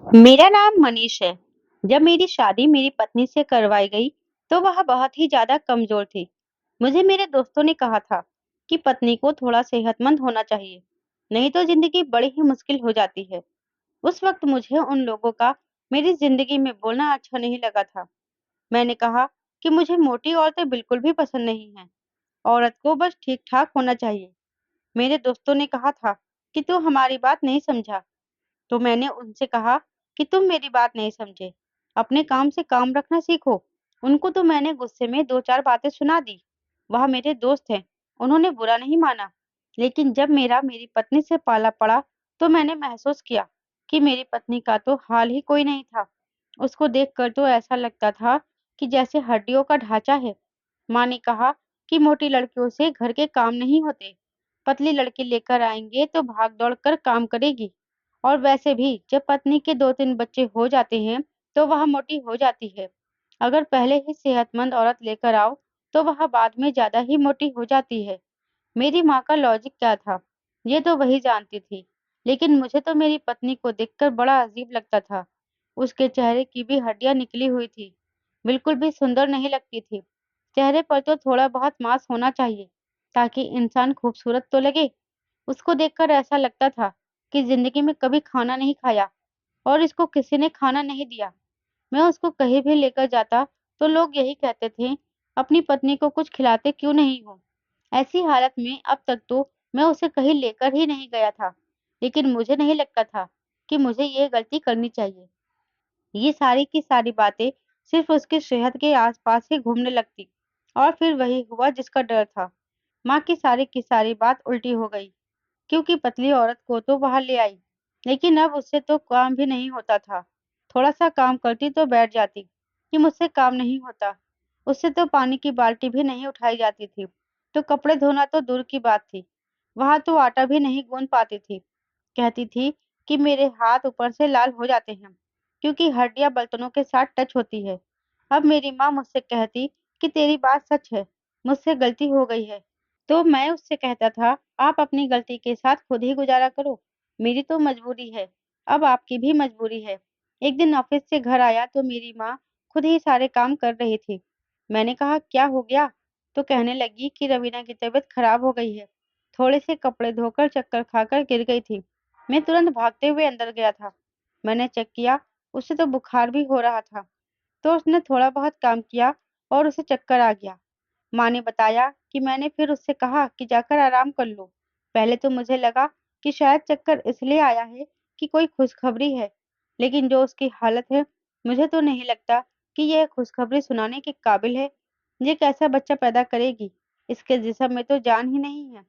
मेरा नाम मनीष है। जब मेरी शादी मेरी पत्नी से करवाई गई, तो वह बहुत ही ज्यादा कमजोर थी। मुझे मेरे दोस्तों ने कहा था कि पत्नी को थोड़ा सेहतमंद होना चाहिए, नहीं तो जिंदगी बड़ी ही मुश्किल हो जाती है। उस वक्त मुझे उन लोगों का मेरी जिंदगी में बोलना अच्छा नहीं लगा था। मैंने कहा कि मुझे मोटी औरतें बिल्कुल भी पसंद नहीं हैं। औरत को बस ठीक ठाक होना चाहिए। मेरे दोस्तों ने कहा था कि तू हमारी बात नहीं समझा। तो मैंने उनसे कहा कि तुम मेरी बात नहीं समझे। अपने काम से काम रखना सीखो। उनको तो मैंने गुस्से में दो चार बातें सुना दी। वह मेरे दोस्त हैं, उन्होंने बुरा नहीं माना। लेकिन जब मेरा मेरी पत्नी से पाला पड़ा, तो मैंने महसूस किया कि मेरी पत्नी का तो हाल ही कोई नहीं था। उसको देखकर तो ऐसा लगता था कि जैसे हड्डियों का ढांचा है। माँ ने कहा कि मोटी लड़कियों से घर के काम नहीं होते। पतली लड़की लेकर आएंगे तो भाग दौड़ कर काम करेगी। और वैसे भी जब पत्नी के 2-3 बच्चे हो जाते हैं, तो वह मोटी हो जाती है। अगर पहले ही सेहतमंद औरत लेकर आओ, तो वह बाद में ज़्यादा ही मोटी हो जाती है। मेरी माँ का लॉजिक क्या था, ये तो वही जानती थी। लेकिन मुझे तो मेरी पत्नी को देखकर बड़ा अजीब लगता था। उसके चेहरे की भी हड्डियाँ निकली हुई थी, बिल्कुल भी सुंदर नहीं लगती थी। चेहरे पर तो थोड़ा बहुत मांस होना चाहिए, ताकि इंसान खूबसूरत तो लगे। उसको देखकर ऐसा लगता था कि जिंदगी में कभी खाना नहीं खाया और इसको किसी ने खाना नहीं दिया। मैं उसको कहीं भी लेकर जाता तो लोग यही कहते थे, अपनी पत्नी को कुछ खिलाते क्यों नहीं हो। ऐसी हालत में अब तक तो मैं उसे कहीं लेकर ही नहीं गया था। लेकिन मुझे नहीं लगता था कि मुझे ये गलती करनी चाहिए। ये सारी की सारी बातें सिर्फ उसकी सेहत के आसपास ही घूमने लगती। और फिर वही हुआ जिसका डर था। माँ की सारी बात उल्टी हो गई, क्योंकि पतली औरत को तो वहां ले आई। लेकिन अब उससे तो काम भी नहीं होता था। थोड़ा सा काम करती तो बैठ जाती कि मुझसे काम नहीं होता। उससे तो पानी की बाल्टी भी नहीं उठाई जाती थी। तो कपड़े धोना तो दूर की बात थी, वहां तो आटा भी नहीं गूंद पाती थी। कहती थी कि मेरे हाथ ऊपर से लाल हो जाते हैं, क्योंकि हड्डियां बर्तनों के साथ टच होती है। अब मेरी माँ मुझसे कहती कि तेरी बात सच है, मुझसे गलती हो गई है। तो मैं उससे कहता था, आप अपनी गलती के साथ खुद ही गुजारा करो। मेरी तो मजबूरी है, अब आपकी भी मजबूरी है। एक दिन ऑफिस से घर आया तो मेरी माँ खुद ही सारे काम कर रही थी। मैंने कहा क्या हो गया? तो कहने लगी कि रवीना की तबीयत खराब हो गई है। थोड़े से कपड़े धोकर चक्कर खाकर गिर गई थी। मैं तुरंत भागते हुए अंदर गया था। मैंने चेक किया, उसे तो बुखार भी हो रहा था। तो उसने थोड़ा बहुत काम किया और उसे चक्कर आ गया। माँ ने बताया कि मैंने फिर उससे कहा कि जाकर आराम कर लो। पहले तो मुझे लगा कि शायद चक्कर इसलिए आया है कि कोई खुशखबरी है। लेकिन जो उसकी हालत है, मुझे तो नहीं लगता कि यह खुशखबरी सुनाने के काबिल है। ये कैसा बच्चा पैदा करेगी? इसके जिस्म में तो जान ही नहीं है।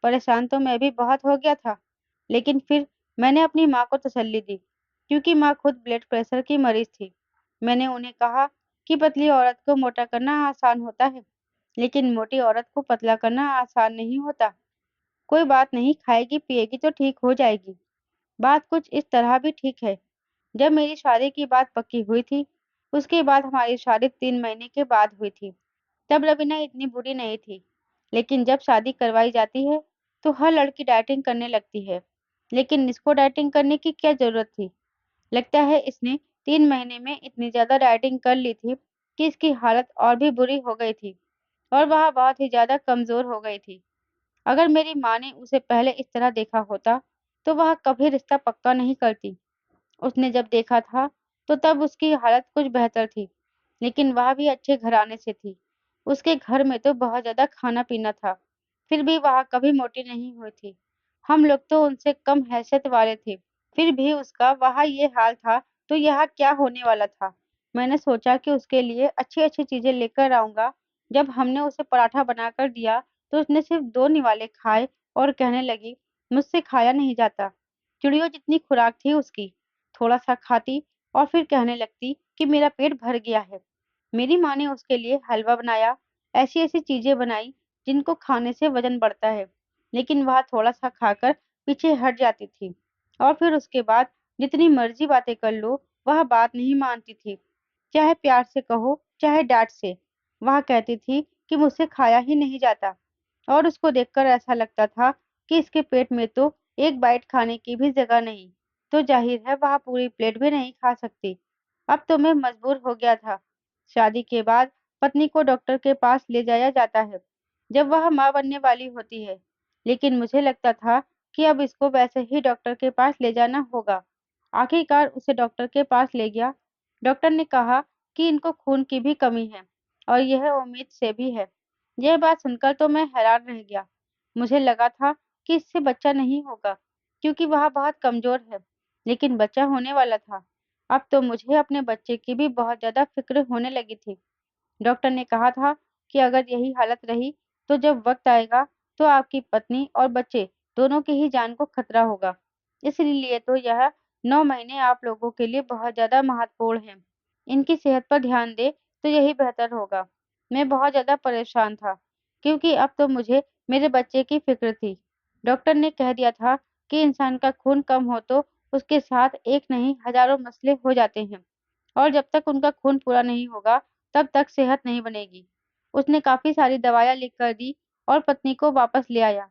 परेशान तो मैं भी बहुत हो गया था। लेकिन फिर मैंने अपनी माँ को तसल्ली दी, क्योंकि माँ खुद ब्लड प्रेशर की मरीज थी। मैंने उन्हें कहा कि पतली औरत को मोटा करना आसान होता है, लेकिन मोटी औरत को पतला करना आसान नहीं होता। कोई बात नहीं, खाएगी पिएगी तो ठीक हो जाएगी। बात कुछ इस तरह भी ठीक है। जब मेरी शादी की बात पक्की हुई थी, उसके बाद हमारी शादी 3 महीने के बाद हुई थी। तब रवीना इतनी बुरी नहीं थी। लेकिन जब शादी करवाई जाती है, तो हर लड़की डाइटिंग करने लगती है। लेकिन इसको डाइटिंग करने की क्या जरूरत थी? लगता है इसने 3 महीने में इतनी ज्यादा डाइटिंग कर ली थी कि इसकी हालत और भी बुरी हो गई थी। और वह बहुत ही ज़्यादा कमज़ोर हो गई थी। अगर मेरी माँ ने उसे पहले इस तरह देखा होता, तो वह कभी रिश्ता पक्का नहीं करती। उसने जब देखा था, तो तब उसकी हालत कुछ बेहतर थी, लेकिन वह भी अच्छे घराने से थी। उसके घर में तो बहुत ज़्यादा खाना-पीना था, फिर भी वह कभी मोटी नहीं हुई थी। हम लोग तो उनसे कम हैसियत वाले थे, फिर भी उसका वहाँ ये हाल था, तो यहाँ क्या होने वाला था? मैंने सोचा कि उसके लिए अच्छी-अच्छी चीज़ें लेकर आऊँगा। जब हमने उसे पराठा बनाकर दिया, तो उसने सिर्फ 2 निवाले खाए और कहने लगी, मुझसे खाया नहीं जाता। चिड़ियों जितनी खुराक थी उसकी। थोड़ा-सा खाती और फिर कहने लगती कि मेरा पेट भर गया है। मेरी माँ ने उसके लिए हलवा बनाया, ऐसी-ऐसी चीज़ें बनाई जिनको खाने से वज़न बढ़ता है, लेकिन वह थोड़ा-सा खाकर पीछे हट जाती थी। और फिर उसके बाद जितनी मर्ज़ी बातें कर लो, वह बात नहीं मानती थी। चाहे प्यार से कहो, चाहे डाँट से। वह कहती थी कि मुझसे खाया ही नहीं जाता। और उसको देखकर ऐसा लगता था कि इसके पेट में तो एक बाइट खाने की भी जगह नहीं। तो जाहिर है वह पूरी प्लेट भी नहीं खा सकती। अब तो मैं मजबूर हो गया था। शादी के बाद पत्नी को डॉक्टर के पास ले जाया जाता है जब वह माँ बनने वाली होती है, लेकिन मुझे लगता था कि अब इसको वैसे ही डॉक्टर के पास ले जाना होगा। आखिरकार उसे डॉक्टर के पास ले गया। डॉक्टर ने कहा कि इनको खून की भी कमी है और यह उम्मीद से भी है। यह बात सुनकर तो मैं हैरान रह गया। मुझे लगा था कि इससे बच्चा नहीं होगा क्योंकि वह बहुत कमजोर है, लेकिन बच्चा होने वाला था। अब तो मुझे अपने बच्चे की भी बहुत ज्यादा फिक्र होने लगी थी। डॉक्टर ने कहा था कि अगर यही हालत रही तो जब वक्त आएगा तो आपकी पत्नी और बच्चे दोनों की ही जान को खतरा होगा। इसलिए तो यह 9 महीने आप लोगों के लिए बहुत ज्यादा महत्वपूर्ण है। इनकी सेहत पर ध्यान दे तो यही बेहतर होगा। मैं बहुत ज्यादा परेशान था क्योंकि अब तो मुझे मेरे बच्चे की फिक्र थी। डॉक्टर ने कह दिया था कि इंसान का खून कम हो तो उसके साथ एक नहीं हजारों मसले हो जाते हैं और जब तक उनका खून पूरा नहीं होगा तब तक सेहत नहीं बनेगी। उसने काफ़ी सारी दवाइयाँ लिख कर दी और पत्नी को वापस ले आया।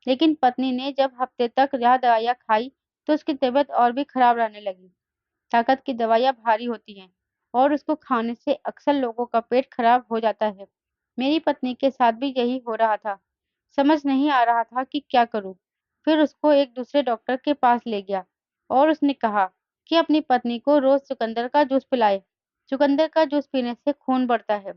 लेकिन पत्नी ने जब हफ्ते तक यह दवाइयाँ खाई तो उसकी तबीयत और भी खराब रहने लगी। ताकत की दवाइयाँ भारी होती हैं और उसको खाने से अक्सर लोगों का पेट खराब हो जाता है। मेरी पत्नी के साथ भी यही हो रहा था। समझ नहीं आ रहा था कि क्या करूँ। फिर उसको एक दूसरे डॉक्टर के पास ले गया और उसने कहा कि अपनी पत्नी को रोज़ चुकंदर का जूस पिलाए। चुकंदर का जूस पीने से खून बढ़ता है।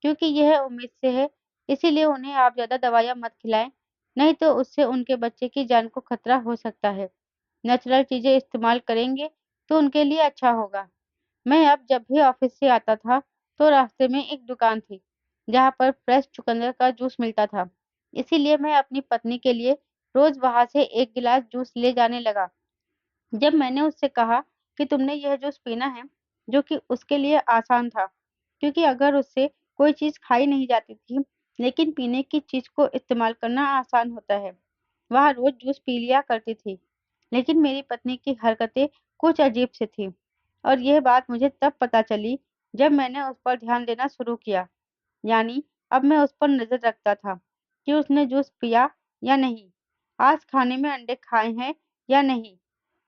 क्योंकि यह उम्मीद से है, इसीलिए उन्हें आप ज़्यादा दवाइयाँ मत खिलाएँ, नहीं तो उससे उनके बच्चे की जान को खतरा हो सकता है। नेचुरल चीज़ें इस्तेमाल करेंगे तो उनके लिए अच्छा होगा। मैं अब जब भी ऑफिस से आता था तो रास्ते में एक दुकान थी जहाँ पर फ्रेश चुकंदर का जूस मिलता था। इसीलिए मैं अपनी पत्नी के लिए रोज वहां से एक गिलास जूस ले जाने लगा। जब मैंने उससे कहा कि तुमने यह जूस पीना है, जो कि उसके लिए आसान था, क्योंकि अगर उससे कोई चीज़ खाई नहीं जाती थी, लेकिन पीने की चीज़ को इस्तेमाल करना आसान होता है। वह रोज़ जूस पी लिया करती थी, लेकिन मेरी पत्नी की हरकतें कुछ अजीब सी थीं और यह बात मुझे तब पता चली जब मैंने उस पर ध्यान देना शुरू किया। यानी अब मैं उस पर नज़र रखता था कि उसने जूस पिया या नहीं, आज खाने में अंडे खाए हैं या नहीं।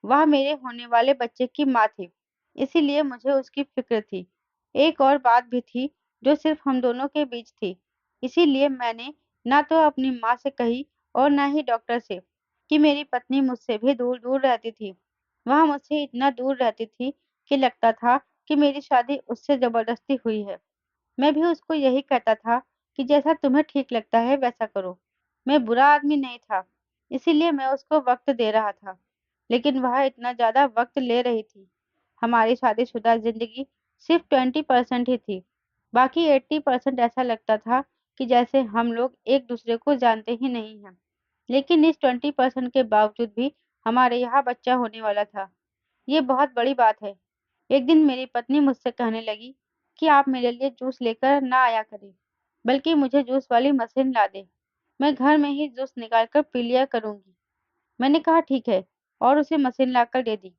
वह मेरे होने वाले बच्चे की माँ थी, इसीलिए मुझे उसकी फ़िक्र थी। एक और बात भी थी जो सिर्फ़ हम दोनों के बीच थी, इसीलिए मैंने ना तो अपनी माँ से कही और ना ही डॉक्टर से कि मेरी पत्नी मुझसे भी दूर-दूर रहती थी। वह मुझसे इतना दूर रहती थी कि लगता था कि मेरी शादी उससे ज़बरदस्ती हुई है। मैं भी उसको यही कहता था कि जैसा तुम्हें ठीक लगता है वैसा करो। मैं बुरा आदमी नहीं था, इसीलिए मैं उसको वक़्त दे रहा था। लेकिन वह इतना ज़्यादा वक़्त ले रही थी। हमारी शादीशुदा ज़िंदगी सिर्फ़ 20% ही थी। बाकी 80% ऐसा लगता था कि जैसे हम लोग एक-दूसरे को जानते ही नहीं हैं। लेकिन इस 20% के बावजूद भी हमारे यहाँ बच्चा होने वाला था। ये बहुत बड़ी बात है। एक दिन मेरी पत्नी मुझसे कहने लगी कि आप मेरे लिए जूस लेकर ना आया करें, बल्कि मुझे जूस वाली मशीन ला दें। मैं घर में ही जूस निकाल कर पी लिया करूँगी। मैंने कहा ठीक है और उसे मशीन लाकर दे दी।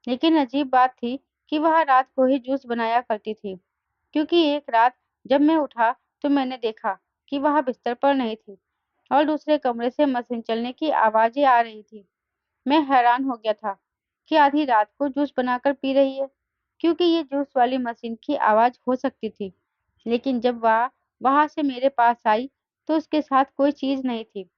लेकिन अजीब बात थी कि वह रात को ही जूस बनाया करती थी, क्योंकि एक रात जब मैं उठा तो मैंने देखा कि वह बिस्तर पर नहीं थी और दूसरे कमरे से मशीन चलने की आवाज़ें आ रही थी। मैं हैरान हो गया था कि आधी रात को जूस बनाकर पी रही है, क्योंकि ये जूस वाली मशीन की आवाज़ हो सकती थी। लेकिन जब वह वहाँ से मेरे पास आई, तो उसके साथ कोई चीज़ नहीं थी।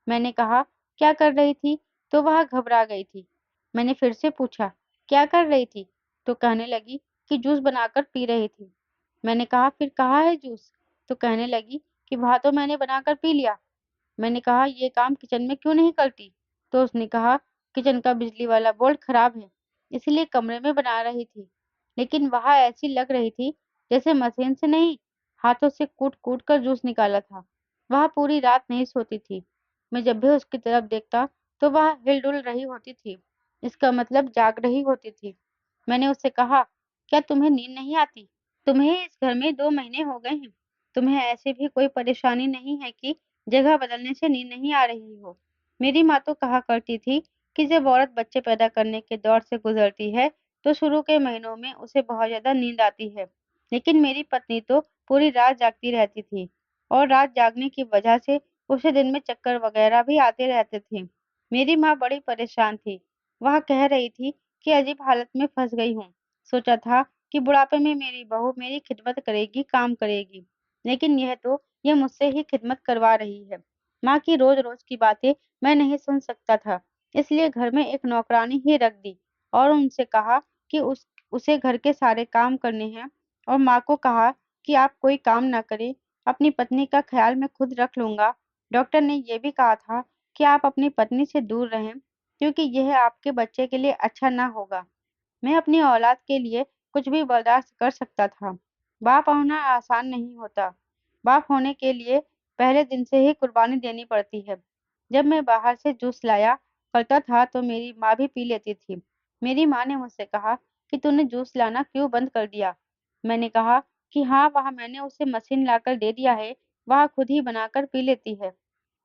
मैंने कहा, "क्या कर रही थी?" तो वह घबरा गई थी। मैंने फिर से पूछा, "क्या कर रही थी?" तो कहने लगी कि जूस बनाकर पी रही थी। मैंने कहा, "फिर कहाँ है जूस?" तो कहने लगी कि वह तो मैंने बनाकर पी लिया। मैंने कहा, "ये काम किचन में क्यों नहीं करती?" तो उसने कहा, "किचन का बिजली वाला बोर्ड खराब है, इसलिए कमरे में बना रही थी।" लेकिन वह ऐसी लग रही थी जैसे मशीन से नहीं, हाथों से कूट-कूट कर जूस निकाला था। वह पूरी रात नहीं सोती थी। मैं जब भी उसकी तरफ देखता, तो वह हिल-डुल रही होती थी। इसका मतलब जाग रही होती थी। मैंने उससे कहा, "क्या तुम्हें नींद नहीं आती? तुम्हें इस घर में 2 महीने हो गए हैं। तुम्हें ऐसी भी कोई परेशानी नहीं है कि जगह बदलने से नींद नहीं आ रही हो?" मेरी माँ तो कहा करती थी कि जब औरत बच्चे पैदा करने के दौर से गुजरती है, तो शुरू के महीनों में उसे बहुत ज़्यादा नींद आती है। लेकिन मेरी पत्नी तो पूरी रात जागती रहती थी और रात जागने की वजह से उसे दिन में चक्कर वगैरह भी आते रहते थे। मेरी माँ बड़ी परेशान थी। वह कह रही थी कि अजीब हालत में फँस गई हूँ। सोचा था कि बुढ़ापे में मेरी बहू मेरी खिदमत करेगी, काम करेगी, लेकिन यह मुझसे ही खिदमत करवा रही है। माँ की रोज़-रोज़ की बातें मैं नहीं सुन सकता था, इसलिए घर में एक नौकरानी ही रख दी और उनसे कहा कि उसे घर के सारे काम करने हैं और माँ को कहा कि आप कोई काम ना करें, अपनी पत्नी का ख़्याल मैं खुद रख लूँगा। डॉक्टर ने ये भी कहा था कि आप अपनी पत्नी से दूर रहें, क्योंकि यह आपके बच्चे के लिए अच्छा ना होगा। मैं अपनी औलाद के लिए कुछ भी बर्दाश्त कर सकता था। बाप होना आसान नहीं होता। बाप होने के लिए पहले दिन से ही कुर्बानी देनी पड़ती है। जब मैं बाहर से जूस लाया करता था तो मेरी माँ भी पी लेती थी। मेरी माँ ने मुझसे कहा कि तूने जूस लाना क्यों बंद कर दिया? मैंने कहा कि हाँ, वह मैंने उसे मशीन लाकर दे दिया है, वह खुद ही बनाकर पी लेती है।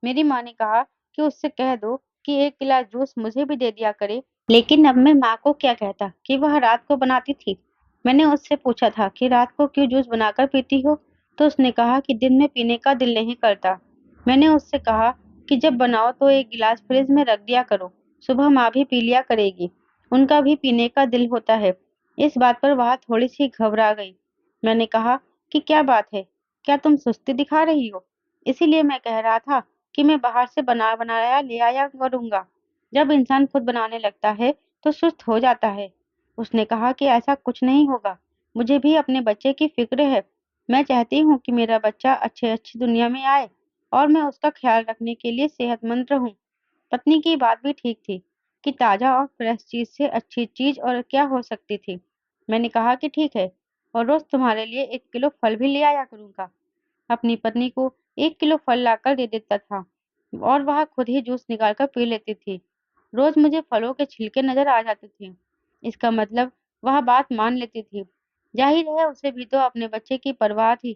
मेरी माँ ने कहा कि उससे कह दो कि 1 गिलास जूस मुझे भी दे दिया करे। लेकिन अब मैं माँ को क्या कहता कि वह रात को बनाती थी। मैंने उससे पूछा था कि रात को क्यों जूस बनाकर पीती हो? तो उसने कहा कि दिन में पीने का दिल नहीं करता। मैंने उससे कहा कि जब बनाओ तो 1 गिलास फ्रिज में रख दिया करो, सुबह माँ भी पी लिया करेगी, उनका भी पीने का दिल होता है। इस बात पर वह थोड़ी-सी घबरा गई। मैंने कहा कि क्या बात है? क्या तुम सुस्ती दिखा रही हो? इसीलिए मैं कह रहा था कि मैं बाहर से बना-बनाया ले आया करूँगा। जब इंसान खुद बनाने लगता है, तो सुस्त हो जाता है। उसने कहा कि ऐसा कुछ नहीं होगा, मुझे भी अपने बच्चे की फ़िक्र है। मैं चाहती हूँ कि मेरा बच्चा अच्छी दुनिया में आए और मैं उसका ख़्याल रखने के लिए सेहतमंद रहूँ। पत्नी की बात भी ठीक थी कि ताज़ा और फ्रेश चीज़ से अच्छी चीज़ और क्या हो सकती थी। मैंने कहा कि ठीक है और रोज़ तुम्हारे लिए 1 किलो फल भी ले आया करूँगा। अपनी पत्नी को 1 किलो फल लाकर दे देता था और वह खुद ही जूस निकाल कर पी लेती थी। रोज़ मुझे फलों के छिलके नज़र आ जाते थे। इसका मतलब वह बात मान लेती थी। ज़ाहिर है उसे भी तो अपने बच्चे की परवाह थी।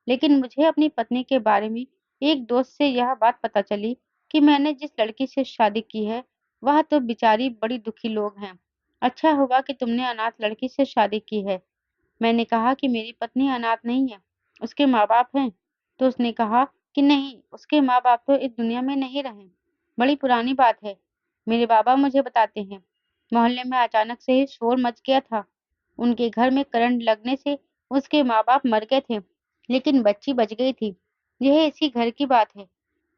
लेकिन मुझे अपनी पत्नी के बारे में एक दोस्त से यह बात पता चली कि मैंने जिस लड़की से शादी की है, वह तो बेचारी बड़ी दुखी लोग हैं। अच्छा हुआ कि तुमने अनाथ लड़की से शादी की है। मैंने कहा कि मेरी पत्नी अनाथ नहीं है, उसके माँ-बाप हैं। तो उसने कहा कि नहीं, उसके माँ-बाप तो इस दुनिया में नहीं रहे। बड़ी पुरानी बात है। मेरे बाबा मुझे बताते हैं, मोहल्ले में अचानक से ही शोर मच गया था। उनके घर में करंट लगने से उसके माँ-बाप मर गए थे, लेकिन बच्ची बच गई थी। यह इसी घर की बात है।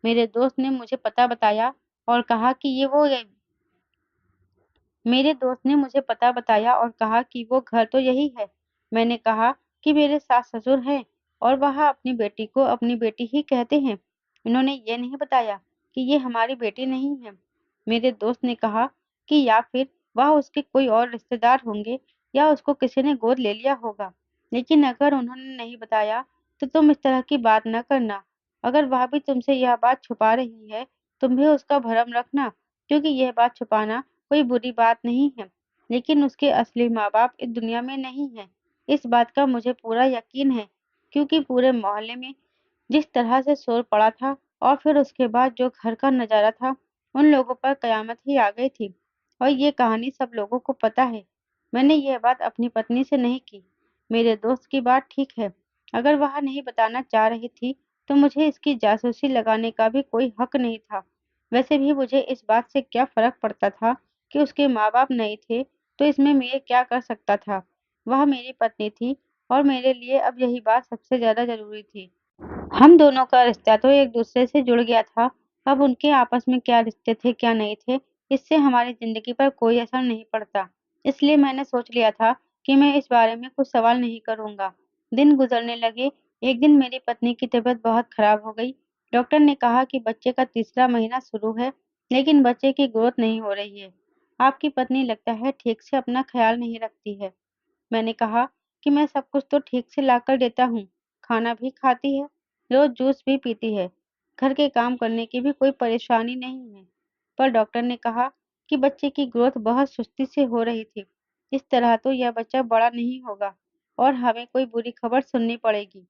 मेरे दोस्त ने मुझे पता बताया और कहा कि मेरे दोस्त ने मुझे पता बताया और कहा कि वो घर तो यही है। मैंने कहा कि मेरे सास-ससुर हैं और वह अपनी बेटी को अपनी बेटी ही कहते हैं। उन्होंने ये नहीं बताया कि ये हमारी बेटी नहीं है। मेरे दोस्त ने कहा कि या फिर वह उसके कोई और रिश्तेदार होंगे या उसको किसी ने गोद ले लिया होगा। लेकिन अगर उन्होंने नहीं बताया तो तुम इस तरह की बात न करना। अगर वह भी तुमसे यह बात छुपा रही है, तुम भी उसका भरम रखना, क्योंकि यह बात छुपाना कोई बुरी बात नहीं है, लेकिन उसके असली माँ-बाप इस दुनिया में नहीं हैं। इस बात का मुझे पूरा यकीन है, क्योंकि पूरे मोहल्ले में जिस तरह से शोर पड़ा था और फिर उसके बाद जो घर का नज़ारा था, उन लोगों पर कयामत ही आ गई थी और ये कहानी सब लोगों को पता है। मैंने यह बात अपनी पत्नी से नहीं की। मेरे दोस्त की बात ठीक है, अगर वह नहीं बताना चाह रही थी, तो मुझे इसकी जासूसी लगाने का भी कोई हक नहीं था। वैसे भी मुझे इस बात से क्या फ़र्क पड़ता था कि उसके माँ-बाप नहीं थे, तो इसमें मैं क्या कर सकता था? वह मेरी पत्नी थी और मेरे लिए अब यही बात सबसे ज़्यादा ज़रूरी थी। हम दोनों का रिश्ता तो एक-दूसरे से जुड़ गया था। अब उनके आपस में क्या रिश्ते थे, क्या नहीं थे, इससे हमारी ज़िंदगी पर कोई असर नहीं पड़ता। इसलिए मैंने सोच लिया था कि मैं इस बारे में कुछ सवाल नहीं करूँगा। दिन गुज़रने लगे। एक दिन मेरी पत्नी की तबीयत बहुत खराब हो गई। डॉक्टर ने कहा कि बच्चे का तीसरा महीना शुरू है, लेकिन बच्चे की ग्रोथ नहीं हो रही है। आपकी पत्नी लगता है ठीक से अपना ख़्याल नहीं रखती है। मैंने कहा कि मैं सब कुछ तो ठीक से लाकर देता हूँ, खाना भी खाती है, रोज़ जूस भी पीती है, घर के काम करने की भी कोई परेशानी नहीं है। पर डॉक्टर ने कहा कि बच्चे की ग्रोथ बहुत सुस्ती से हो रही थी। इस तरह तो यह बच्चा बड़ा नहीं होगा और हमें कोई बुरी खबर सुननी पड़ेगी।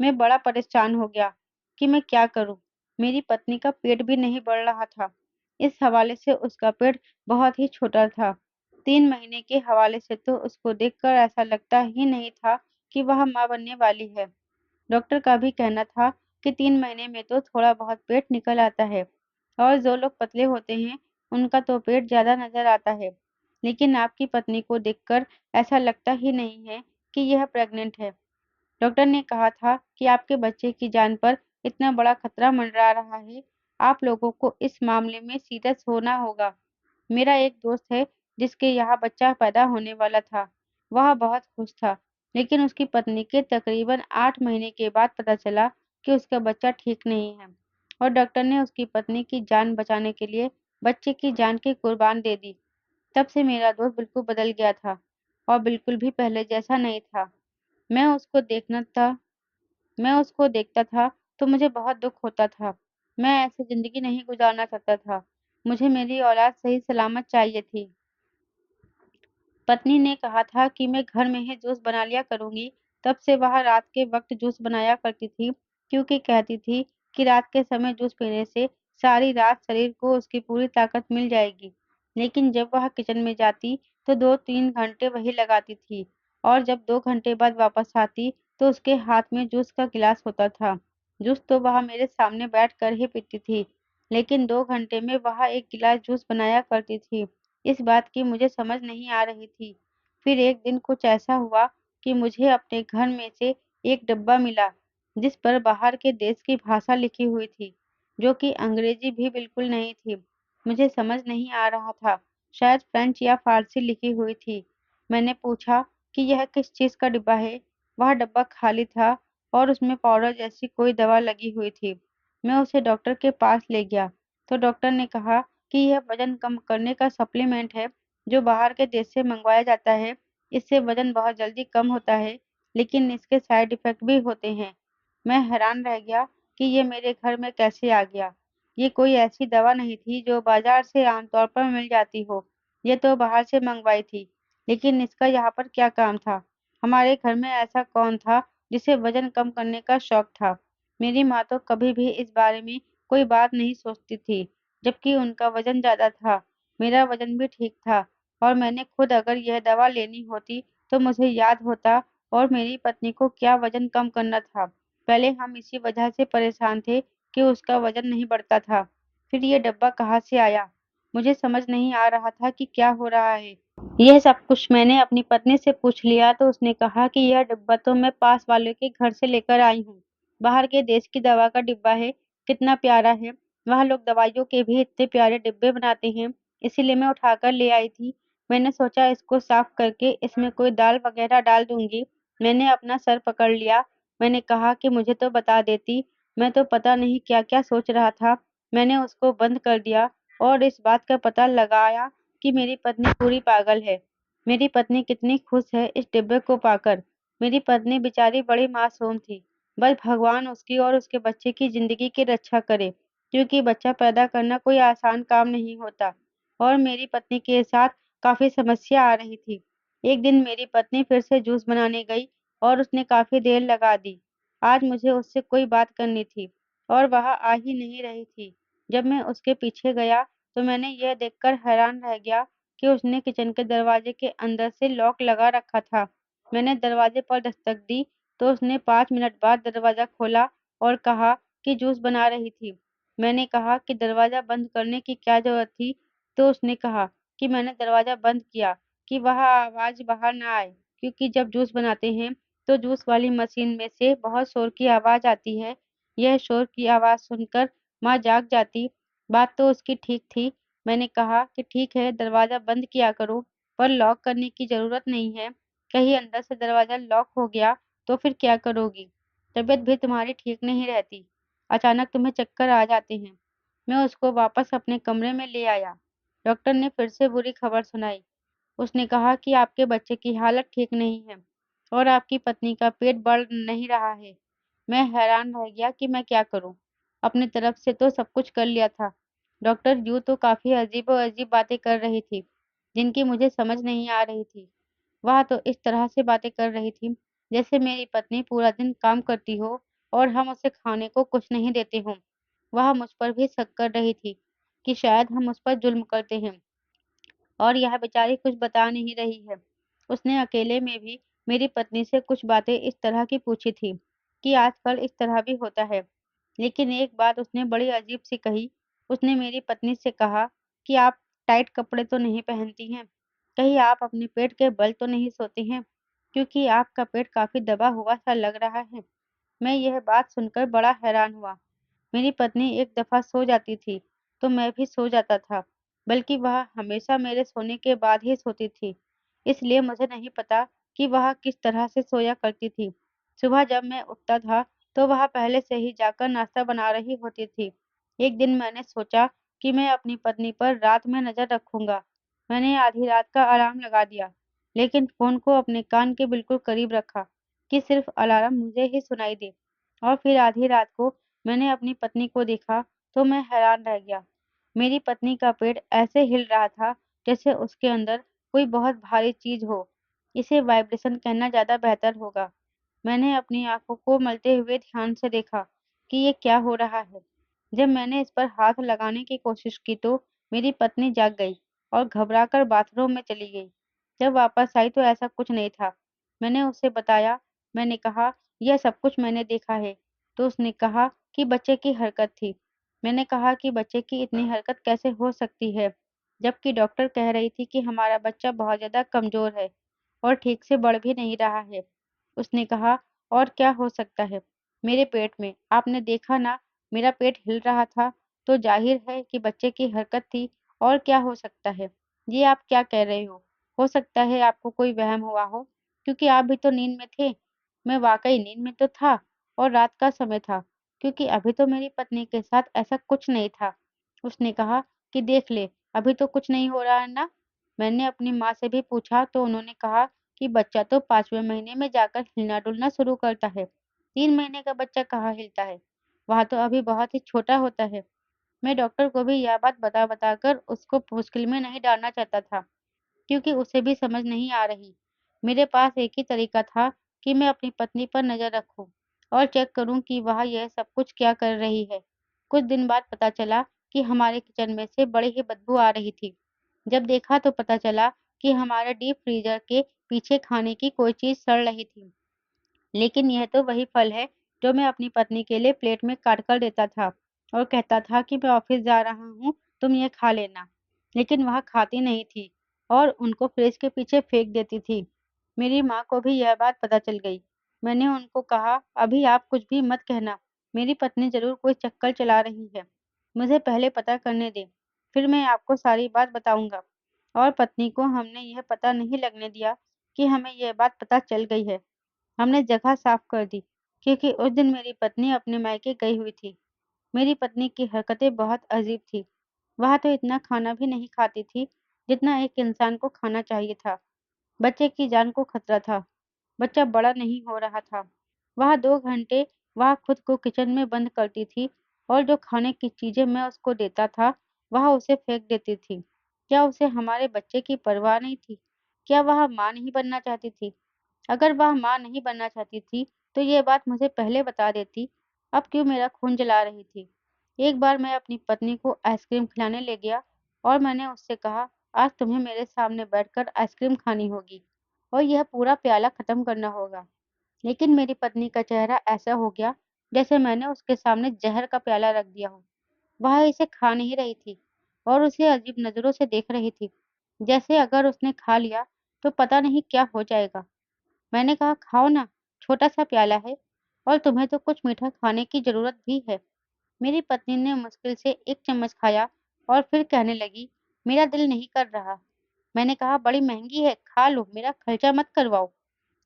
मैं बड़ा परेशान हो गया कि मैं क्या करूँ? मेरी पत्नी का पेट भी नहीं बढ़ रहा था। इस हवाले से उसका पेट बहुत ही छोटा था। 3 महीने के हवाले से तो उसको देखकर ऐसा लगता ही नहीं था कि वह माँ बनने वाली है। डॉक्टर का भी कहना था कि 3 महीने में तो थोड़ा बहुत पेट निकल आता है और जो लोग पतले होते हैं, उनका तो पेट ज़्यादा नज़र आता है। लेकिन आपकी पत्नी को देखकर ऐसा लगता ही नहीं है कि यह प्रेग्नेंट है। डॉक्टर ने कहा था कि आपके बच्चे की जान पर इतना बड़ा खतरा मंडरा रहा है, आप लोगों को इस मामले में सीरियस होना होगा। मेरा एक दोस्त है जिसके यहाँ बच्चा पैदा होने वाला था। वह बहुत खुश था, लेकिन उसकी पत्नी के तकरीबन 8 महीने के बाद पता चला कि उसका बच्चा ठीक नहीं है और डॉक्टर ने उसकी पत्नी की जान बचाने के लिए बच्चे की जान की कुर्बान दे दी। तब से मेरा दोस्त बिल्कुल बदल गया था और बिल्कुल भी पहले जैसा नहीं था। मैं उसको देखना था मैं उसको देखता था तो मुझे बहुत दुःख होता था। मैं ऐसी ज़िंदगी नहीं गुज़ारना चाहता था। मुझे मेरी औलाद सही सलामत चाहिए थी। पत्नी ने कहा था कि मैं घर में ही जूस बना लिया करूँगी। तब से वह रात के वक़्त जूस बनाया करती थी, क्योंकि कहती थी कि रात के समय जूस पीने से सारी रात शरीर को उसकी पूरी ताकत मिल जाएगी। लेकिन जब वह किचन में जाती, तो 2-3 घंटे वही लगाती थी और जब 2 घंटे बाद वापस आती, तो उसके हाथ में जूस का गिलास होता था। जूस तो वह मेरे सामने बैठकर ही पीती थी, लेकिन 2 घंटे में वह 1 गिलास जूस बनाया करती थी। इस बात की मुझे समझ नहीं आ रही थी। फिर एक दिन कुछ ऐसा हुआ कि मुझे अपने घर में से एक डब्बा मिला, जिस पर बाहर के देश की भाषा लिखी हुई थी, जो कि अंग्रेजी भी बिल्कुल नहीं थी। मुझे समझ नहीं आ रहा था, शायद फ्रेंच या फ़ारसी लिखी हुई थी। मैंने पूछा कि यह किस चीज़ का डिब्बा है? वह डब्बा खाली था और उसमें पाउडर जैसी कोई दवा लगी हुई थी। मैं उसे डॉक्टर के पास ले गया, तो डॉक्टर ने कहा कि यह वज़न कम करने का सप्लीमेंट है, जो बाहर के देश से मंगवाया जाता है। इससे वज़न बहुत जल्दी कम होता है, लेकिन इसके साइड इफ़ेक्ट भी होते हैं। मैं हैरान रह गया कि ये मेरे घर में कैसे आ गया। ये कोई ऐसी दवा नहीं थी जो बाज़ार से आमतौर पर मिल जाती हो। ये तो बाहर से मंगवाई थी, लेकिन इसका यहाँ पर क्या काम था? हमारे घर में ऐसा कौन था जिसे वज़न कम करने का शौक था? मेरी माँ तो कभी भी इस बारे में कोई बात नहीं सोचती थी, जबकि उनका वज़न ज़्यादा था। मेरा वज़न भी ठीक था और मैंने खुद अगर यह दवा लेनी होती, तो मुझे याद होता और मेरी पत्नी को क्या वज़न कम करना था। पहले हम इसी वजह से परेशान थे कि उसका वज़न नहीं बढ़ता था। फिर ये डब्बा कहाँ से आया? मुझे समझ नहीं आ रहा था कि क्या हो रहा है। यह सब कुछ मैंने अपनी पत्नी से पूछ लिया तो उसने कहा कि यह डिब्बा तो मैं पास वाले के घर से लेकर आई हूँ। बाहर के देश की दवा का डिब्बा है, कितना प्यारा है। वहाँ लोग दवाइयों के भी इतने प्यारे डिब्बे बनाते हैं, इसीलिए मैं उठाकर ले आई थी। मैंने सोचा इसको साफ करके इसमें कोई दाल वगैरह डाल दूँगी। मैंने अपना सर पकड़ लिया। मैंने कहा कि मुझे तो बता देती, मैं तो पता नहीं क्या-क्या सोच रहा था। मैंने उसको बंद कर दिया और इस बात का पता लगाया कि मेरी पत्नी पूरी पागल है। मेरी पत्नी कितनी खुश है इस डिब्बे को पाकर। मेरी पत्नी बेचारी बड़ी मासूम थी। बस भगवान उसकी और उसके बच्चे की ज़िंदगी की रक्षा करे, क्योंकि बच्चा पैदा करना कोई आसान काम नहीं होता और मेरी पत्नी के साथ काफ़ी समस्या आ रही थी। एक दिन मेरी पत्नी फिर से जूस बनाने गई और उसने काफ़ी देर लगा दी। आज मुझे उससे कोई बात करनी थी और वह आ ही नहीं रही थी। जब मैं उसके पीछे गया तो मैंने यह देखकर हैरान रह गया कि उसने किचन के दरवाजे के अंदर से लॉक लगा रखा था। मैंने दरवाजे पर दस्तक दी तो उसने 5 मिनट बाद दरवाज़ा खोला और कहा कि जूस बना रही थी। मैंने कहा कि दरवाज़ा बंद करने की क्या ज़रूरत थी? तो उसने कहा कि मैंने दरवाज़ा बंद किया कि वह आवाज़ बाहर ना आए, क्योंकि जब जूस बनाते हैं तो जूस वाली मशीन में से बहुत शोर की आवाज़ आती है। यह शोर की आवाज़ सुनकर माँ जाग जाती। बात तो उसकी ठीक थी। मैंने कहा कि ठीक है, दरवाज़ा बंद किया करो, पर लॉक करने की ज़रूरत नहीं है। कहीं अंदर से दरवाज़ा लॉक हो गया तो फिर क्या करोगी? तबीयत भी तुम्हारी ठीक नहीं रहती। अचानक तुम्हें चक्कर आ जाते हैं। मैं उसको वापस अपने कमरे में ले आया। डॉक्टर ने फिर से बुरी खबर सुनाई। उसने कहा कि आपके बच्चे की हालत ठीक नहीं है और आपकी पत्नी का पेट बढ़ नहीं रहा है। मैं हैरान रह गया कि मैं क्या करूं? अपनी तरफ से तो सब कुछ कर लिया था। डॉक्टर यूँ तो काफ़ी अजीबो-अजीब बातें कर रही थी, जिनकी मुझे समझ नहीं आ रही थी। वह तो इस तरह से बातें कर रही थी, जैसे मेरी पत्नी पूरा दिन काम करती हो और हम उसे खाने को कुछ नहीं देते हों। वह मुझ पर भी शक कर रही थी कि शायद हम उस पर जुल्म करते हैं। और यह बेचारी कुछ बता नहीं रही है। उसने अकेले में भी मेरी पत्नी से कुछ बातें इस तरह की पूछी थी कि आजकल इस तरह भी होता है। लेकिन एक बात उसने बड़ी अजीब सी कही। उसने मेरी पत्नी से कहा कि आप टाइट कपड़े तो नहीं पहनती हैं। कहीं आप अपने पेट के बल तो नहीं सोते हैं, क्योंकि आपका पेट काफ़ी दबा हुआ सा लग रहा है। मैं यह बात सुनकर बड़ा हैरान हुआ। मेरी पत्नी एक दफ़ा सो जाती थी, तो मैं भी सो जाता था, बल्कि वह हमेशा मेरे सोने के बाद ही सोती थी। इसलिए मुझे नहीं पता कि वह किस तरह से सोया करती थी। सुबह जब मैं उठता था, तो वह पहले से ही जाकर नाश्ता बना रही होती थी। एक दिन मैंने सोचा कि मैं अपनी पत्नी पर रात में नज़र रखूँगा। मैंने आधी रात का अलार्म लगा दिया, लेकिन फ़ोन को अपने कान के बिल्कुल करीब रखा कि सिर्फ़ अलार्म मुझे ही सुनाई दे। और फिर आधी रात को मैंने अपनी पत्नी को देखा, तो मैं हैरान रह गया। मेरी पत्नी का पेट ऐसे हिल रहा था जैसे उसके अंदर कोई बहुत भारी चीज़ हो। इसे वाइब्रेशन कहना ज़्यादा बेहतर होगा। मैंने अपनी आँखों को मलते हुए ध्यान से देखा कि ये क्या हो रहा है। जब मैंने इस पर हाथ लगाने की कोशिश की तो मेरी पत्नी जाग गई और घबराकर बाथरूम में चली गई। जब वापस आई तो ऐसा कुछ नहीं था। मैंने उसे बताया, मैंने कहा, "यह सब कुछ मैंने देखा है।" तो उसने कहा कि बच्चे की हरकत थी। मैंने कहा कि बच्चे की इतनी हरकत कैसे हो सकती है, जबकि डॉक्टर कह रही थी कि हमारा बच्चा बहुत ज़्यादा कमज़ोर है और ठीक से बढ़ भी नहीं रहा है। उसने कहा, "और क्या हो सकता है? मेरे पेट में, आपने देखा ना, मेरा पेट हिल रहा था, तो ज़ाहिर है कि बच्चे की हरकत थी, और क्या हो सकता है? ये आप क्या कह रहे हो? हो सकता है आपको कोई वहम हुआ हो, क्योंकि आप भी तो नींद में थे।" मैं वाक़ई नींद में तो था, और रात का समय था, क्योंकि अभी तो मेरी पत्नी के साथ ऐसा कुछ नहीं था। उसने कहा कि देख ले, अभी तो कुछ नहीं हो रहा है ना? मैंने अपनी माँ से भी पूछा तो उन्होंने कहा कि बच्चा तो 5वें महीने में जाकर हिलना-डुलना शुरू करता है। 3 महीने का बच्चा कहाँ हिलता है? वह तो अभी बहुत ही छोटा होता है। मैं डॉक्टर को भी यह बात बता-बता कर उसको मुश्किल में नहीं डालना चाहता था, क्योंकि उसे भी समझ नहीं आ रही। मेरे पास एक ही तरीका था कि मैं अपनी पत्नी पर नज़र रखूँ और चेक करूँ कि वह यह सब कुछ क्या कर रही है। कुछ दिन बाद पता चला कि हमारे किचन में से बड़ी ही बदबू आ रही थी। जब देखा तो पता चला कि हमारे डीप फ्रीज़र के पीछे खाने की कोई चीज़ सड़ रही थी। लेकिन यह तो वही फल है जो मैं अपनी पत्नी के लिए प्लेट में काट कर देता था और कहता था कि मैं ऑफिस जा रहा हूँ, तुम ये खा लेना। लेकिन वह खाती नहीं थी और उनको फ्रिज के पीछे फेंक देती थी। मेरी माँ को भी यह बात पता चल गई। मैंने उनको कहा, अभी आप कुछ भी मत कहना, मेरी पत्नी ज़रूर कोई चक्कर चला रही है। मुझे पहले पता करने दें, फिर मैं आपको सारी बात बताऊँगा। और पत्नी को हमने यह पता नहीं लगने दिया कि हमें यह बात पता चल गई है। हमने जगह साफ कर दी, क्योंकि उस दिन मेरी पत्नी अपने मायके गई हुई थी। मेरी पत्नी की हरकतें बहुत अजीब थी। वह तो इतना खाना भी नहीं खाती थी, जितना एक इंसान को खाना चाहिए था। बच्चे की जान को खतरा था। बच्चा बड़ा नहीं हो रहा था। वह 2 घंटे वह खुद को किचन में बंद करती थी और जो खाने की चीज़ें मैं उसको देता था, वह उसे फेंक देती थी। क्या उसे हमारे बच्चे की परवाह नहीं थी? क्या वह माँ नहीं बनना चाहती थी? अगर वह माँ नहीं बनना चाहती थी, तो ये बात मुझे पहले बता देती। अब क्यों मेरा खून जला रही थी? एक बार मैं अपनी पत्नी को आइसक्रीम खिलाने ले गया और मैंने उससे कहा, आज तुम्हें मेरे सामने बैठकर आइसक्रीम खानी होगी और यह पूरा प्याला खत्म करना होगा। लेकिन मेरी पत्नी का चेहरा ऐसा हो गया जैसे मैंने उसके सामने जहर का प्याला रख दिया हो। वह इसे खा नहीं रही थी और उसे अजीब नज़रों से देख रही थी, जैसे अगर उसने खा लिया तो पता नहीं क्या हो जाएगा। मैंने कहा, खाओ ना, छोटा-सा प्याला है और तुम्हें तो कुछ मीठा खाने की ज़रूरत भी है। मेरी पत्नी ने मुश्किल से 1 चम्मच खाया और फिर कहने लगी, मेरा दिल नहीं कर रहा। मैंने कहा, बड़ी महँगी है, खा लो, मेरा खर्चा मत करवाओ।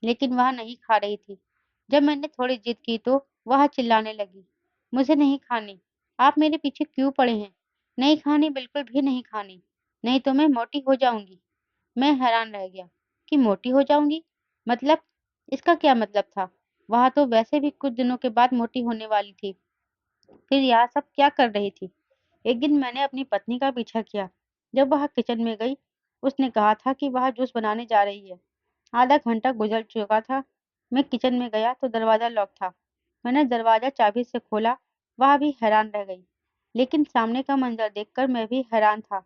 लेकिन वह नहीं खा रही थी। जब मैंने थोड़ी ज़िद की तो वह चिल्लाने लगी, मुझे नहीं खानी, आप मेरे पीछे क्यों पड़े हैं? नहीं खानी, बिल्कुल भी नहीं खानी, नहीं तो मैं मोटी हो जाऊँगी। मैं हैरान रह गया कि मोटी हो जाऊँगी? मतलब? इसका क्या मतलब था? वह तो वैसे भी कुछ दिनों के बाद मोटी होने वाली थी। फिर यहाँ सब क्या कर रही थी? एक दिन मैंने अपनी पत्नी का पीछा किया। जब वह किचन में गई, उसने कहा था कि वह जूस बनाने जा रही है। आधा घंटा गुजर चुका था। मैं किचन में गया तो दरवाज़ा लॉक था। मैंने दरवाज़ा चाबी से खोला, वह भी हैरान रह गई। लेकिन सामने का मंज़र देखकर मैं भी हैरान था,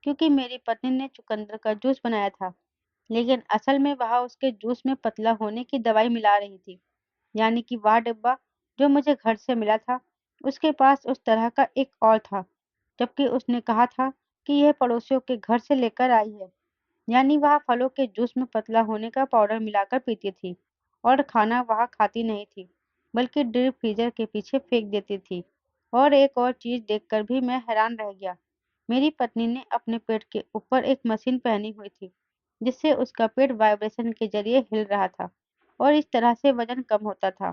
क्योंकि मेरी पत्नी ने चुकंदर का जूस बनाया था। लेकिन असल में वह उसके जूस में पतला होने की दवाई मिला रही थी। यानी कि वह डिब्बा जो मुझे घर से मिला था, उसके पास उस तरह का एक और था, जबकि उसने कहा था कि यह पड़ोसियों के घर से लेकर आई है। यानी वह फलों के जूस में पतला होने का पाउडर मिलाकर पीती थी और खाना वह खाती नहीं थी, बल्कि डीप फ्रीजर के पीछे फेंक देती थी। और एक और चीज देखकर भी मैं हैरान रह गया। मेरी पत्नी ने अपने पेट के ऊपर एक मशीन पहनी हुई थी, जिससे उसका पेट वाइब्रेशन के जरिए हिल रहा था और इस तरह से वजन कम होता था।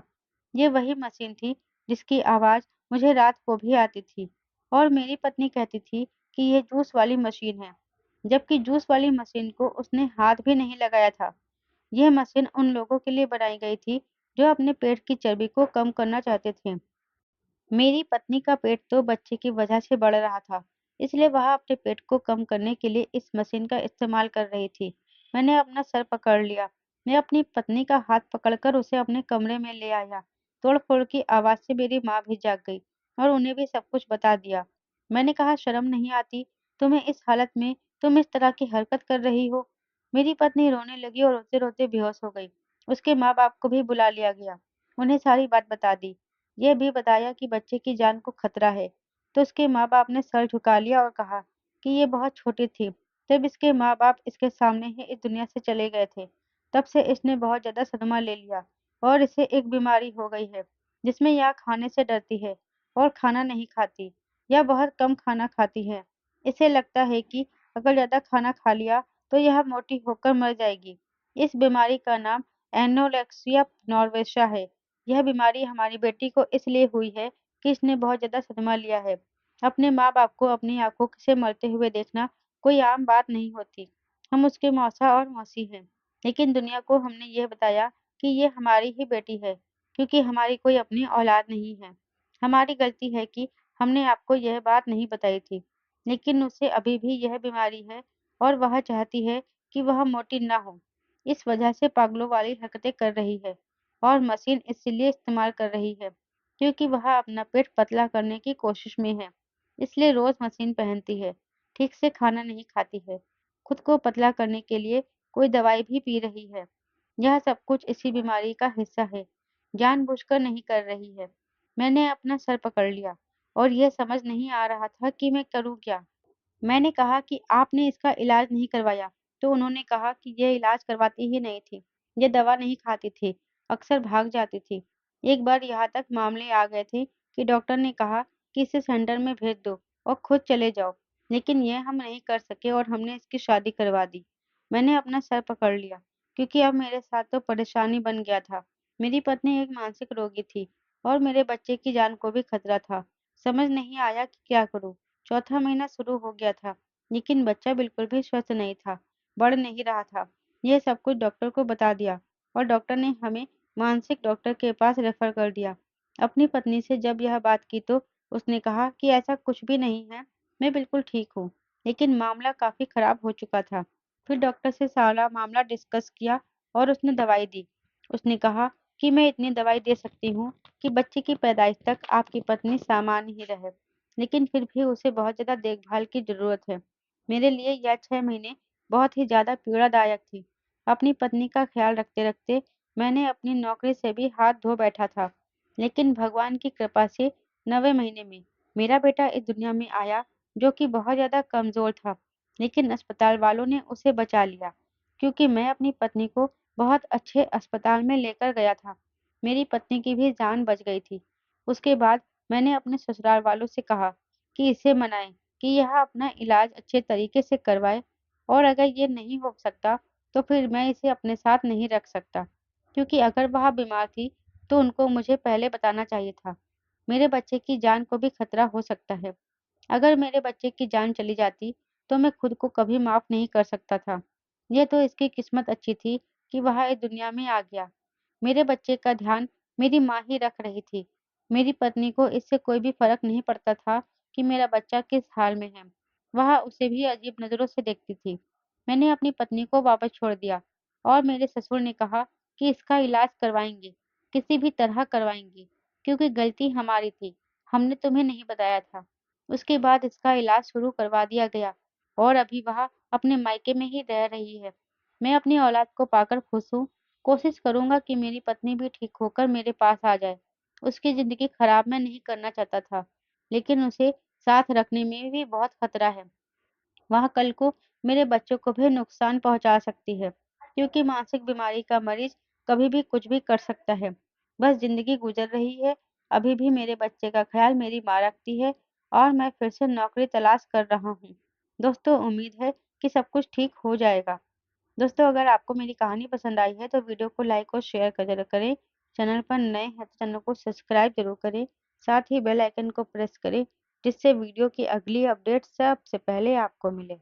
ये वही मशीन थी जिसकी आवाज मुझे रात को भी आती थी और मेरी पत्नी कहती थी कि ये जूस वाली मशीन है, जबकि जूस वाली मशीन को उसने हाथ भी नहीं लगाया था। यह मशीन उन लोगों के लिए बनाई गई थी जो अपने पेट की चर्बी को कम करना चाहते थे। मेरी पत्नी का पेट तो बच्चे की वजह से बढ़ रहा था, इसलिए वह अपने पेट को कम करने के लिए इस मशीन का इस्तेमाल कर रही थी। मैंने अपना सर पकड़ लिया। मैं अपनी पत्नी का हाथ पकड़कर उसे अपने कमरे में ले आया। तोड़-फोड़ की आवाज़ से मेरी माँ भी जाग गई और उन्हें भी सब कुछ बता दिया। मैंने कहा, शर्म नहीं आती? तुम्हें इस हालत में तुम इस तरह की हरकत कर रही हो? मेरी पत्नी रोने लगी और रोते-रोते बेहोश हो गई। उसके माँ-बाप को भी बुला लिया गया। उन्हें सारी बात बता दी। ये भी बताया कि बच्चे की जान को खतरा है, तो उसके माँ-बाप ने सर झुका लिया और कहा कि ये बहुत छोटी थी, जब इसके माँ-बाप इसके सामने ही इस दुनिया से चले गए थे। तब से इसने बहुत ज़्यादा सदमा ले लिया और इसे एक बीमारी हो गई है, जिसमें यह खाने से डरती है और खाना नहीं खाती। यह बहुत कम खाना खाती है। इसे लगता है कि अगर ज़्यादा खाना खा लिया, तो यह मोटी होकर मर जाएगी। इस बीमारी का नाम एनोरेक्सिया नॉर्वेसा है। यह बीमारी हमारी बेटी को इसलिए हुई है कि इसने बहुत ज़्यादा सदमा लिया है। अपने माँ-बाप को अपनी आँखों से मरते हुए देखना कोई आम बात नहीं होती। हम उसके मौसा और मौसी हैं, लेकिन दुनिया को हमने यह बताया कि ये हमारी ही बेटी है, क्योंकि हमारी कोई अपनी औलाद नहीं है। हमारी गलती है कि हमने आपको यह बात नहीं बताई थी, लेकिन उसे अभी भी यह बीमारी है और वह चाहती है कि वह मोटी ना हो। इस वजह से पागलों वाली हरकतें कर रही है। और मशीन इसीलिए इस्तेमाल कर रही है, क्योंकि वह अपना पेट पतला करने की कोशिश में है। इसलिए रोज़ मशीन पहनती है, ठीक से खाना नहीं खाती है, खुद को पतला करने के लिए कोई दवाई भी पी रही है। यह सब कुछ इसी बीमारी का हिस्सा है, जानबूझकर नहीं कर रही है। मैंने अपना सर पकड़ लिया और यह समझ नहीं आ रहा था कि मैं करूँ क्या? मैंने कहा कि आपने इसका इलाज नहीं करवाया, तो उन्होंने कहा कि ये इलाज करवाती ही नहीं थी। ये दवा नहीं खाती थी, अक्सर भाग जाती थी। एक बार यहाँ तक मामले आ गए थे कि डॉक्टर ने कहा कि इसे सेंटर में भेज दो और खुद चले जाओ, लेकिन यह हम नहीं कर सके और हमने इसकी शादी करवा दी। मैंने अपना सर पकड़ लिया, क्योंकि अब मेरे साथ तो परेशानी बन गया था। मेरी पत्नी एक मानसिक रोगी थी और मेरे बच्चे की जान को भी खतरा था। समझ नहीं आया कि क्या करूँ। चौथा महीना शुरू हो गया था, लेकिन बच्चा बिल्कुल भी स्वस्थ नहीं था, बढ़ नहीं रहा था। यह सब कुछ डॉक्टर को बता दिया और डॉक्टर ने हमें मानसिक डॉक्टर के पास रेफर कर दिया। अपनी पत्नी से जब यह बात की तो उसने कहा कि ऐसा कुछ भी नहीं है, मैं बिल्कुल ठीक हूँ, लेकिन मामला काफ़ी खराब हो चुका था। फिर डॉक्टर से सारा मामला डिस्कस किया और उसने दवाई दी। उसने कहा कि मैं इतनी दवाई दे सकती हूँ कि बच्चे की पैदाइश तक आपकी पत्नी सामान्य ही रहे। लेकिन फिर भी उसे बहुत ज़्यादा देखभाल की ज़रूरत है। मेरे लिए यह 6 महीने बहुत ही ज़्यादा पीड़ादायक थी। अपनी पत्नी का ख़्याल रखते-रखते मैंने अपनी नौकरी से भी हाथ धो बैठा था। लेकिन भगवान की कृपा से 9वें महीने में मेरा बेटा इस दुनिया में आया, जो कि बहुत ज़्यादा कमज़ोर था। लेकिन अस्पताल वालों ने उसे बचा लिया, क्योंकि मैं अपनी पत्नी को बहुत अच्छे अस्पताल में लेकर गया था। मेरी पत्नी की भी जान बच गई थी। उसके बाद मैंने अपने ससुराल वालों से कहा कि इसे मनाएँ कि यह अपना इलाज अच्छे तरीके से करवाए और अगर ये नहीं हो सकता, तो फिर मैं इसे अपने साथ नहीं रख सकता, क्योंकि अगर वह बीमार थी, तो उनको मुझे पहले बताना चाहिए था। मेरे बच्चे की जान को भी खतरा हो सकता है। अगर मेरे बच्चे की जान चली जाती, तो मैं खुद को कभी माफ़ नहीं कर सकता था। ये तो इसकी किस्मत अच्छी थी कि वह इस दुनिया में आ गया। मेरे बच्चे का ध्यान मेरी माँ ही रख रही थी। मेरी पत्नी को इससे कोई भी फ़र्क नहीं पड़ता था कि मेरा बच्चा किस हाल में है। वह उसे भी अजीब नज़रों से देखती थी। मैंने अपनी पत्नी को वापस छोड़ दिया और मेरे ससुर ने कहा कि इसका इलाज करवाएँगे, किसी भी तरह करवाएँगे, क्योंकि गलती हमारी थी, हमने तुम्हें नहीं बताया था। उसके बाद इसका इलाज शुरू करवा दिया गया और अभी वह अपने मायके में ही रह रही है। मैं अपनी औलाद को पाकर खुश हूँ। कोशिश करूँगा कि मेरी पत्नी भी ठीक होकर मेरे पास आ जाए। उसकी ज़िंदगी खराब मैं नहीं करना चाहता था, लेकिन उसे साथ रखने में भी बहुत खतरा है। वह कल को मेरे बच्चों को भी नुकसान पहुंचा सकती है, क्योंकि मानसिक बीमारी का मरीज कभी भी कुछ भी कर सकता है। बस जिंदगी गुजर रही है। अभी भी मेरे बच्चे का ख्याल मेरी माँ रखती है और मैं फिर से नौकरी तलाश कर रहा हूँ। दोस्तों, उम्मीद है कि सब कुछ ठीक हो जाएगा। दोस्तों, अगर आपको मेरी कहानी पसंद आई है तो वीडियो को लाइक और शेयर जरूर करें। चैनल पर नए हैं तो चैनल को सब्सक्राइब जरूर करें। साथ ही बेल आइकन को प्रेस करें, जिससे वीडियो की अगली अपडेट सबसे पहले आपको मिले।